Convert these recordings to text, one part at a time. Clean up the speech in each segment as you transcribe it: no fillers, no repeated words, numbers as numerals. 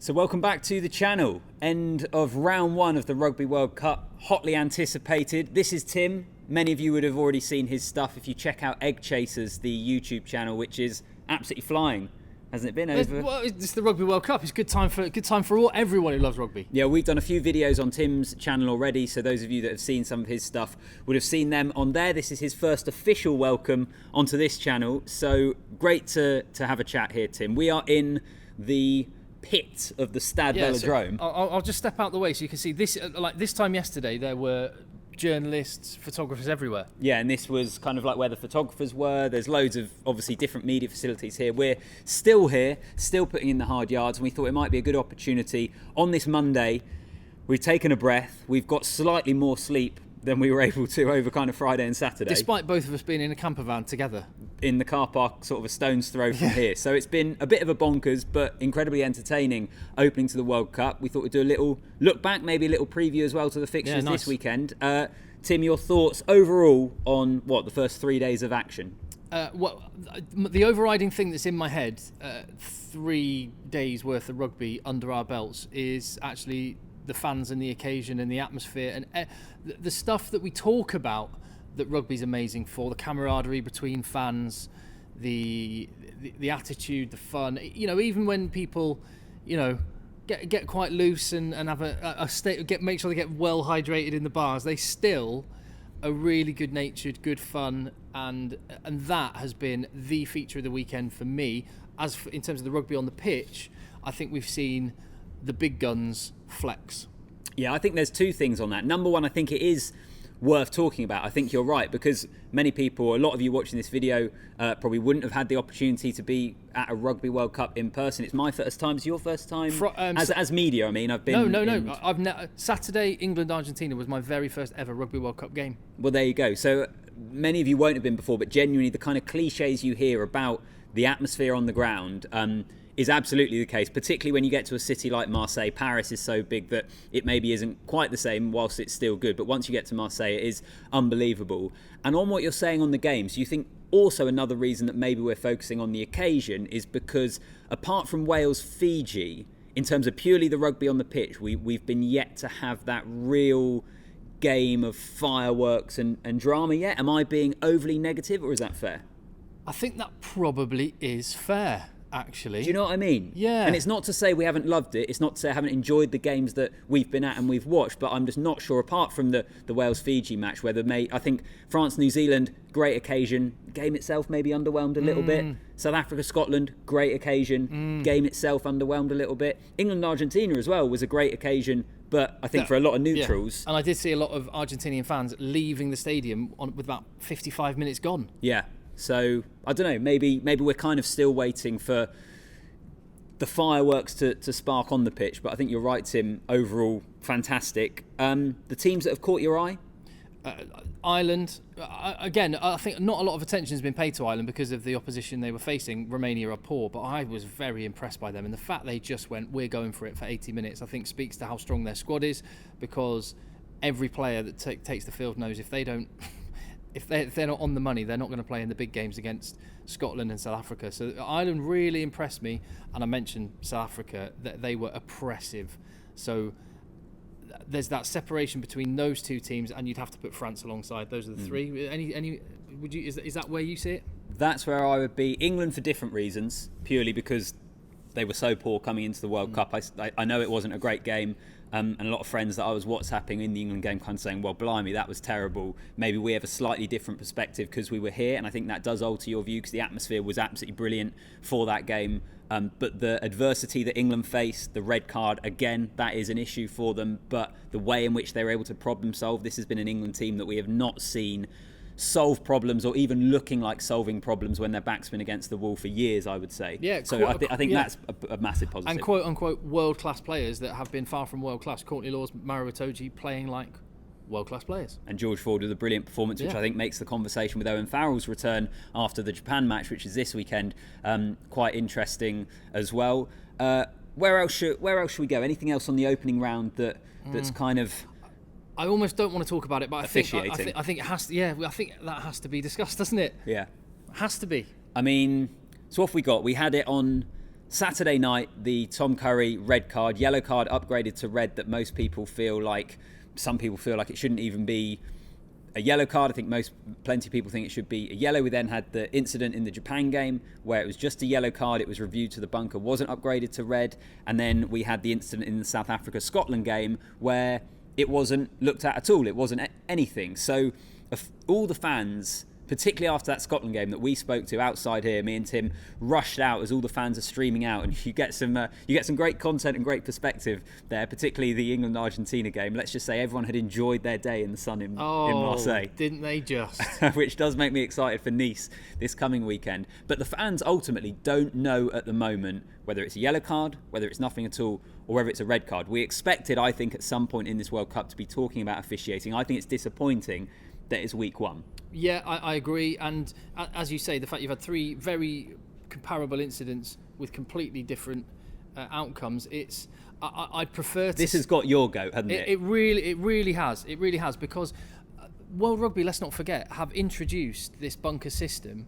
So welcome back to the channel. End of round one of the Rugby World Cup, hotly anticipated. This is Tim. Many of you would have already seen his stuff if you check out Eggchasers, the YouTube channel, which is absolutely flying. Hasn't it been over? Well, it's the Rugby World Cup. It's good time for everyone who loves rugby. Yeah, we've done a few videos on Tim's channel already, so those of you that have seen some of his stuff would have seen them on there. This is his first official welcome onto this channel, so great to have a chat here, Tim. We are in the pit of the Stade Velodrome. So I'll just step out the way so you can see this. Like this time yesterday, there were journalists, photographers everywhere. Yeah, and this was kind of like where the photographers were. There's loads of obviously different media facilities here. We're still here, still putting in the hard yards, and we thought it might be a good opportunity on this Monday. We've taken a breath. We've got slightly more sleep than we were able to over kind of Friday and Saturday. Despite both of us being in a camper van together. In the car park, sort of a stone's throw from here. So it's been a bit of a bonkers, but incredibly entertaining opening to the World Cup. We thought we'd do a little look back, maybe a little preview as well to the fixtures this weekend. Tim, your thoughts overall on the first 3 days of action? The overriding thing that's in my head, 3 days worth of rugby under our belts, is actually the fans and the occasion and the atmosphere and the stuff that we talk about that rugby's amazing for, the camaraderie between fans, the attitude, the fun. You know, even when people, get quite loose and have a state, make sure they get well hydrated in the bars, they still are really good natured, good fun, and that has been the feature of the weekend for me. In terms of the rugby on the pitch, I think we've seen the big guns flex. Yeah, I think there's two things on that. Number one, I think it is worth talking about. I think you're right, because many people, a lot of you watching this video, probably wouldn't have had the opportunity to be at a Rugby World Cup in person. It's my first time. It's your first time as media. I mean, I've been. No. Saturday, England Argentina was my very first ever Rugby World Cup game. Well, there you go. So many of you won't have been before, but genuinely, the kind of cliches you hear about the atmosphere on the ground is absolutely the case, particularly when you get to a city like Marseille. Paris is so big that it maybe isn't quite the same whilst it's still good, but once you get to Marseille, it is unbelievable. And on what you're saying on the games, you think also another reason that maybe we're focusing on the occasion is because apart from Wales-Fiji, in terms of purely the rugby on the pitch, we've been yet to have that real game of fireworks and drama yet. Am I being overly negative, or is that fair? I think that probably is fair, actually. Do you know what I mean? Yeah. And it's not to say we haven't loved it. It's not to say I haven't enjoyed the games that we've been at and we've watched, but I'm just not sure, apart from the Wales-Fiji match, where I think France-New Zealand, great occasion. Game itself maybe underwhelmed a little bit. South Africa-Scotland, great occasion. Game itself underwhelmed a little bit. England-Argentina as well was a great occasion, but I think for a lot of neutrals. Yeah. And I did see a lot of Argentinian fans leaving the stadium with about 55 minutes gone. Yeah. So, I don't know, maybe we're kind of still waiting for the fireworks to spark on the pitch, but I think you're right, Tim. Overall, fantastic. The teams that have caught your eye? Ireland, again, I think not a lot of attention has been paid to Ireland because of the opposition they were facing. Romania are poor, but I was very impressed by them. And the fact they just went, we're going for it for 80 minutes, I think speaks to how strong their squad is, because every player that takes the field knows if they don't... If they're not on the money, they're not going to play in the big games against Scotland and South Africa. So Ireland really impressed me, and I mentioned South Africa, that they were oppressive. So there's that separation between those two teams, and you'd have to put France alongside. Those are the three. Is that where you see it? That's where I would be. England for different reasons, purely because they were so poor coming into the World Cup. I know it wasn't a great game. And a lot of friends that I was WhatsApping in the England game kind of saying, well, blimey, that was terrible. Maybe we have a slightly different perspective because we were here, and I think that does alter your view because the atmosphere was absolutely brilliant for that game. But the adversity that England faced, the red card, again, that is an issue for them. But the way in which they were able to problem solve, this has been an England team that we have not seen solve problems or even looking like solving problems when their back's been against the wall for years, I would say. Yeah, so I think that's a massive positive. And quote-unquote world-class players that have been far from world-class. Courtney Lawes, Maro Itoje playing like world-class players. And George Ford with a brilliant performance, which I think makes the conversation with Owen Farrell's return after the Japan match, which is this weekend, quite interesting as well. Where else should we go? Anything else on the opening round that's kind of... I almost don't want to talk about it, but I think it has to. Yeah, I think that has to be discussed, doesn't it? Yeah, has to be. I mean, so what have we got? We had it on Saturday night, the Tom Curry red card, yellow card upgraded to red that most people feel like, some people feel like it shouldn't even be a yellow card. I think plenty of people think it should be a yellow. We then had the incident in the Japan game where it was just a yellow card. It was reviewed to the bunker, wasn't upgraded to red. And then we had the incident in the South Africa-Scotland game where it wasn't looked at all. It wasn't anything. So all the fans, particularly after that Scotland game that we spoke to outside here, me and Tim rushed out as all the fans are streaming out, and you get some great content and great perspective there, particularly the England-Argentina game. Let's just say everyone had enjoyed their day in the sun in Marseille. Didn't they just? Which does make me excited for Nice this coming weekend. But the fans ultimately don't know at the moment whether it's a yellow card, whether it's nothing at all, or whether it's a red card. We expected, I think, at some point in this World Cup to be talking about officiating. I think it's disappointing that it's week one. Yeah, I agree. And as you say, the fact you've had 3 very comparable incidents with completely different outcomes, I'd prefer to... This has got your goat, hasn't it? It really has. It really has, because World Rugby, let's not forget, have introduced this bunker system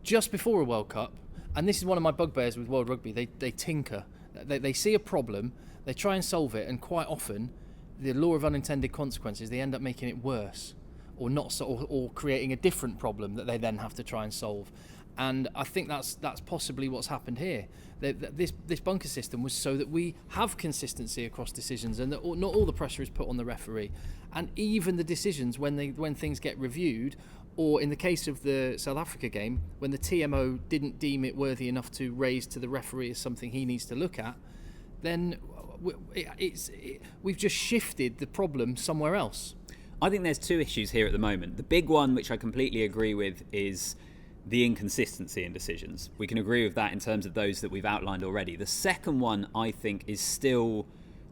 just before a World Cup. And this is one of my bugbears with World Rugby. They tinker. They see a problem, they try and solve it, and quite often, the law of unintended consequences, they end up making it worse. Or creating a different problem that they then have to try and solve. And I think that's possibly what's happened here. This bunker system was so that we have consistency across decisions, and that not all the pressure is put on the referee. And even the decisions when things get reviewed, or in the case of the South Africa game, when the TMO didn't deem it worthy enough to raise to the referee as something he needs to look at, then we've just shifted the problem somewhere else. I think there's 2 issues here at the moment. The big one, which I completely agree with, is the inconsistency in decisions. We can agree with that in terms of those that we've outlined already. The second one, I think, is still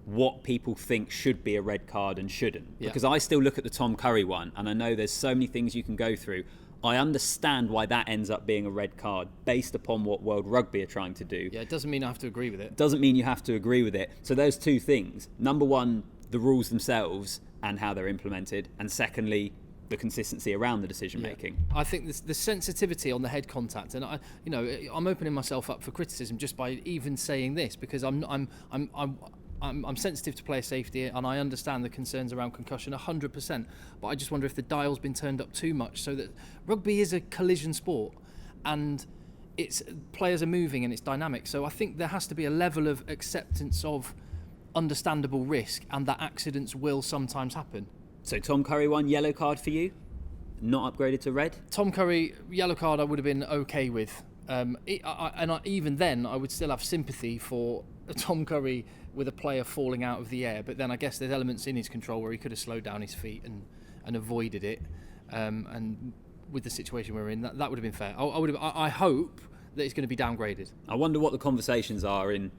what people think should be a red card and shouldn't. Yeah. Because I still look at the Tom Curry one, and I know there's so many things you can go through. I understand why that ends up being a red card based upon what World Rugby are trying to do. Yeah, it doesn't mean I have to agree with it. Doesn't mean you have to agree with it. So those 2 things. Number one, the rules themselves and how they're implemented, and secondly, the consistency around the decision making. I think the sensitivity on the head contact, and I'm opening myself up for criticism just by even saying this, because I'm sensitive to player safety, and I understand the concerns around concussion 100%. But I just wonder if the dial's been turned up too much, so that rugby is a collision sport, and players are moving and it's dynamic. So I think there has to be a level of acceptance of understandable risk, and that accidents will sometimes happen. So Tom Curry one, yellow card for you? Not upgraded to red? Tom Curry, yellow card I would have been okay with. Even then, I would still have sympathy for Tom Curry with a player falling out of the air. But then I guess there's elements in his control where he could have slowed down his feet and avoided it. And with the situation we're in, that would have been fair. I hope that it's going to be downgraded. I wonder what the conversations are in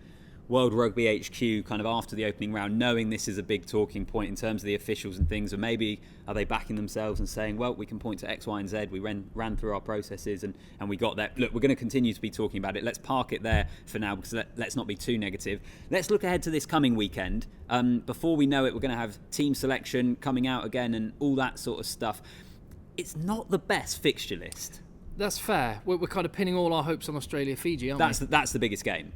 World Rugby HQ kind of after the opening round, knowing this is a big talking point in terms of the officials and things, or maybe are they backing themselves and saying, well, we can point to X, Y and Z, we ran through our processes and we got that. Look, we're going to continue to be talking about it. Let's park it there for now, because let's not be too negative. Let's look ahead to this coming weekend. Before we know it, we're going to have team selection coming out again and all that sort of stuff. It's not the best fixture list. That's fair. We're kind of pinning all our hopes on Australia-Fiji, aren't we? That's the biggest game.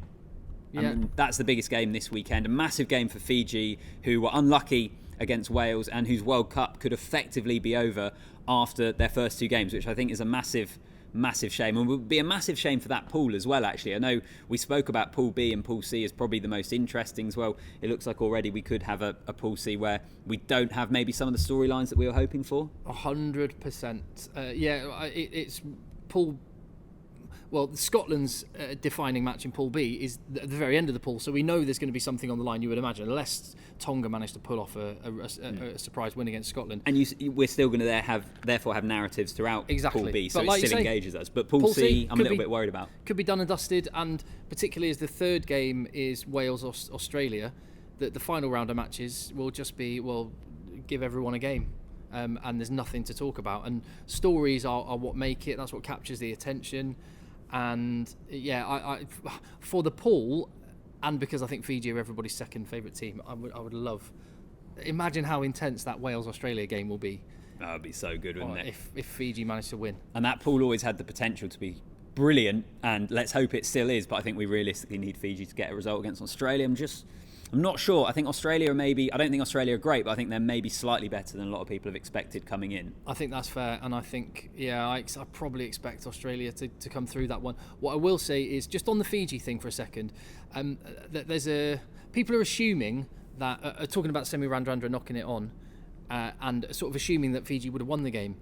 Yeah. That's the biggest game this weekend. A massive game for Fiji, who were unlucky against Wales and whose World Cup could effectively be over after their first 2 games, which I think is a massive shame. And would be a massive shame for that pool as well, actually. I know we spoke about Pool B and Pool C as probably the most interesting as well. It looks like already we could have a Pool C where we don't have maybe some of the storylines that we were hoping for. 100%. It's Pool... Well, Scotland's defining match in Pool B is at the very end of the pool, so we know there's going to be something on the line, you would imagine, unless Tonga managed to pull off a surprise win against Scotland. And we're still going to therefore have narratives throughout Pool B, so it still engages us. But Pool C, I'm a little bit worried about. Could be done and dusted, and particularly as the third game is Wales-Australia, the final round of matches will just be, give everyone a game. And there's nothing to talk about. And stories are what make it, that's what captures the attention. And I for the pool, and because I think Fiji are everybody's second favourite team, I would love. Imagine how intense that Wales-Australia game will be. That would be so good, wouldn't it? If Fiji managed to win. And that pool always had the potential to be brilliant, and let's hope it still is. But I think we realistically need Fiji to get a result against Australia. I'm not sure. I think Australia are maybe. I don't think Australia are great, but I think they're maybe slightly better than a lot of people have expected coming in. I think that's fair, and I think I probably expect Australia to come through that one. What I will say is just on the Fiji thing for a second. That people are assuming that talking about Semi Radradra knocking it on, and sort of assuming that Fiji would have won the game,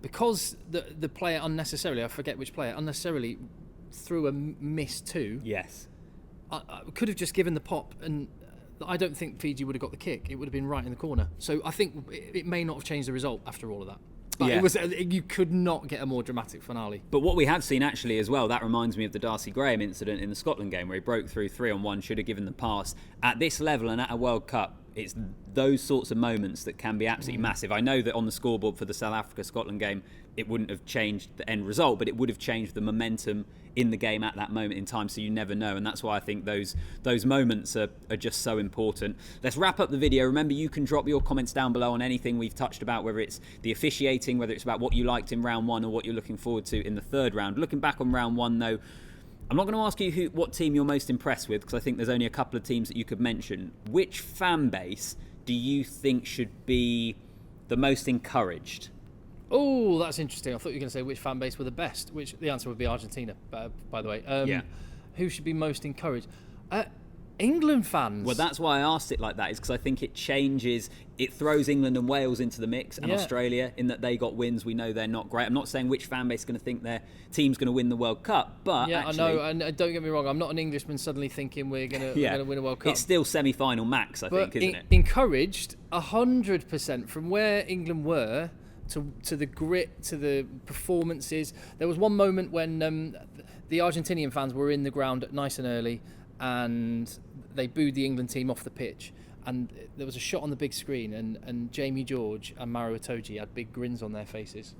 because the player unnecessarily, I forget which player, unnecessarily threw a miss too. Yes. I could have just given the pop, and I don't think Fiji would have got the kick. It would have been right in the corner. So I think it may not have changed the result after all of that. But you could not get a more dramatic finale. But what we have seen actually as well, that reminds me of the Darcy Graham incident in the Scotland game where he broke through 3-on-1, should have given the pass. At this level and at a World Cup, it's those sorts of moments that can be absolutely massive. I know that on the scoreboard for the South Africa-Scotland game, it wouldn't have changed the end result, but it would have changed the momentum in the game at that moment in time, so you never know, and that's why I think those moments are just so important. Let's wrap up the video. Remember, you can drop your comments down below on anything we've touched about, whether it's the officiating, whether it's about what you liked in round one or what you're looking forward to in the third round. Looking back on round one, though, I'm not going to ask you what team you're most impressed with, because I think there's only a couple of teams that you could mention. Which fan base do you think should be the most encouraged? Oh, that's interesting. I thought you were going to say which fan base were the best, which the answer would be Argentina, by the way. Who should be most encouraged? England fans. Well, that's why I asked it like that, is because I think it changes, it throws England and Wales into the mix, and Australia, in that they got wins. We know they're not great. I'm not saying which fan base is going to think their team's going to win the World Cup, but actually, I know, and don't get me wrong, I'm not an Englishman suddenly thinking we're going to win a World Cup. It's still semi-final max, I think, isn't it? Encouraged 100% from where England were to the grit, to the performances. There was one moment when the Argentinian fans were in the ground nice and early, and they booed the England team off the pitch, and there was a shot on the big screen, and Jamie George and Maro Itoje had big grins on their faces,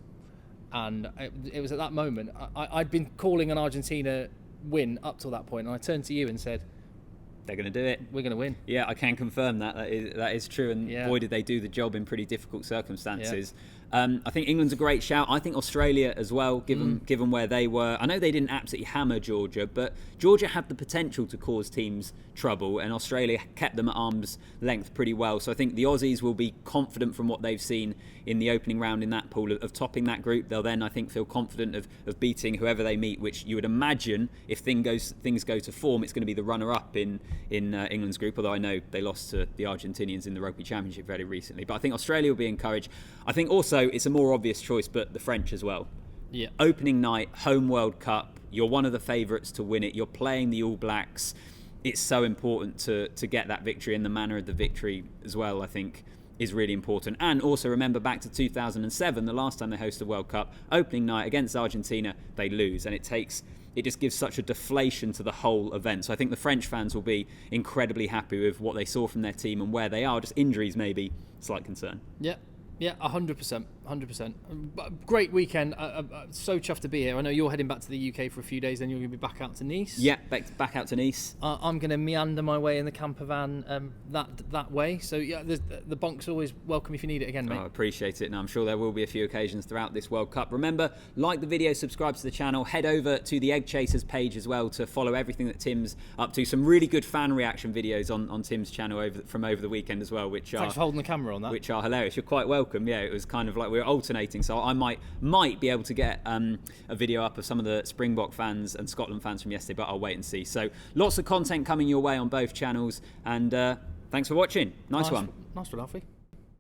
and it was at that moment I'd been calling an Argentina win up till that point, and I turned to you and said, they're going to do it. We're going to win. Yeah, I can confirm that. That is true, and boy, did they do the job in pretty difficult circumstances. I think England's a great shout. I think Australia as well, given where they were. I know they didn't absolutely hammer Georgia, but Georgia had the potential to cause teams trouble, and Australia kept them at arm's length pretty well. So I think the Aussies will be confident from what they've seen in the opening round in that pool of topping that group. They'll then, I think, feel confident of beating whoever they meet, which you would imagine, if things go to form, it's going to be the runner-up in England's group, although I know they lost to the Argentinians in the Rugby Championship very recently. But I think Australia will be encouraged. I think also it's a more obvious choice, but the French as well. Yeah. Opening night, home World Cup, you're one of the favourites to win it. You're playing the All Blacks. It's so important to get that victory, and the manner of the victory as well, I think, is really important. And also remember back to 2007, the last time they hosted the World Cup, opening night against Argentina, they lose, and it just gives such a deflation to the whole event. So I think the French fans will be incredibly happy with what they saw from their team and where they are. Just injuries maybe slight concern. Yeah, 100%. Great weekend. So chuffed to be here. I know you're heading back to the UK for a few days, then you're going to be back out to Nice. Yeah, back out to Nice. I'm going to meander my way in the camper van that way. So yeah, the bunk's always welcome if you need it again, mate. I appreciate it, and I'm sure there will be a few occasions throughout this World Cup. Remember, like the video, subscribe to the channel, head over to the Eggchasers page as well to follow everything that Tim's up to. Some really good fan reaction videos on Tim's channel from over the weekend as well, which thanks for holding the camera on that. Which are hilarious. You're quite welcome. Yeah, it was kind of like we were alternating, so I might be able to get a video up of some of the Springbok fans and Scotland fans from yesterday, but I'll wait and see. So lots of content coming your way on both channels, and thanks for watching. Nice one. Nice one, Alfie.